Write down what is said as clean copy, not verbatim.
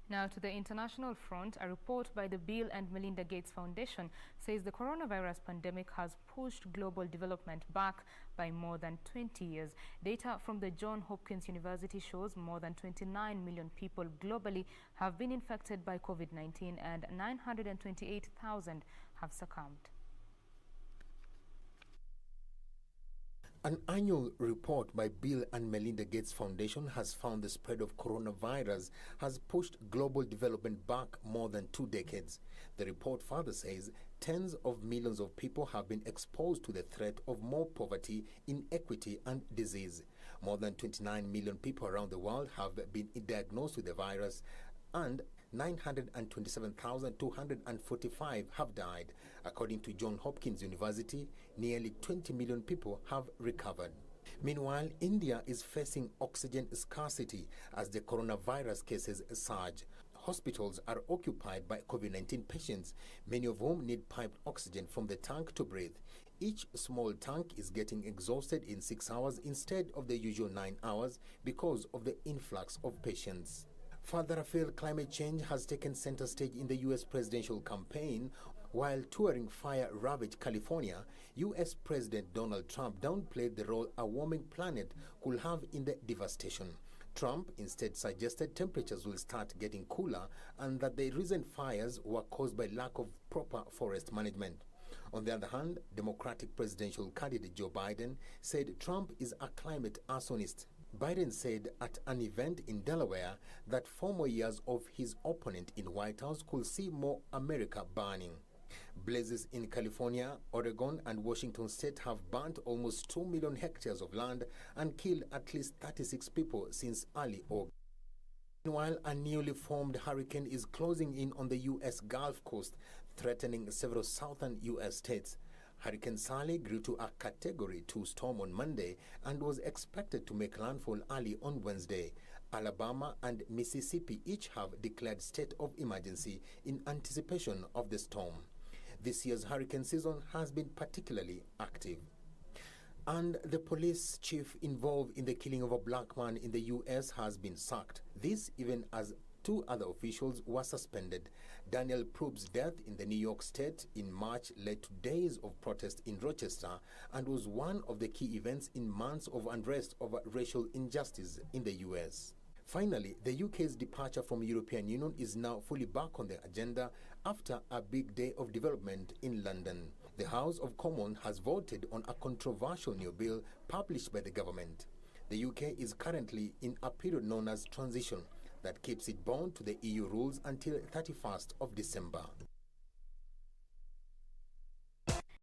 Now to the international front, a report by the Bill and Melinda Gates Foundation says the coronavirus pandemic has pushed global development back by more than 20 years. Data from the Johns Hopkins University shows more than 29 million people globally have been infected by COVID-19 and 928,000 have succumbed. An annual report by Bill and Melinda Gates Foundation has found the spread of coronavirus has pushed global development back more than 2 decades. The report further says tens of millions of people have been exposed to the threat of more poverty, inequity and disease. More than 29 million people around the world have been diagnosed with the virus, and 927,245 have died. According to Johns Hopkins University, nearly 20 million people have recovered. Meanwhile, India is facing oxygen scarcity as the coronavirus cases surge. Hospitals are occupied by COVID-19 patients, many of whom need piped oxygen from the tank to breathe. Each small tank is getting exhausted in 6 hours instead of the usual 9 hours because of the influx of patients. Further afield, climate change has taken center stage in the U.S. presidential campaign. While touring fire-ravaged California, U.S. President Donald Trump downplayed the role a warming planet could have in the devastation. Trump instead suggested temperatures will start getting cooler and that the recent fires were caused by lack of proper forest management. On the other hand, Democratic presidential candidate Joe Biden said Trump is a climate arsonist. Biden said at an event in Delaware that 4 more years of his opponent in White House could see more America burning. Blazes in California, Oregon and Washington state have burnt almost 2 million hectares of land and killed at least 36 people since early August. Meanwhile, a newly formed hurricane is closing in on the U.S. Gulf Coast, threatening several southern U.S. states. Hurricane Sally grew to a Category 2 storm on Monday and was expected to make landfall early on Wednesday. Alabama and Mississippi each have declared state of emergency in anticipation of the storm. This year's hurricane season has been particularly active. And the police chief involved in the killing of a black man in the U.S. has been sacked. This even as 2 other officials were suspended. Daniel Proob's death in the New York State in March led to days of protest in Rochester and was one of the key events in months of unrest over racial injustice in the U.S. Finally, the UK's departure from the European Union is now fully back on the agenda after a big day of development in London. The House of Commons has voted on a controversial new bill published by the government. The UK is currently in a period known as transition that keeps it bound to the EU rules until 31st of December.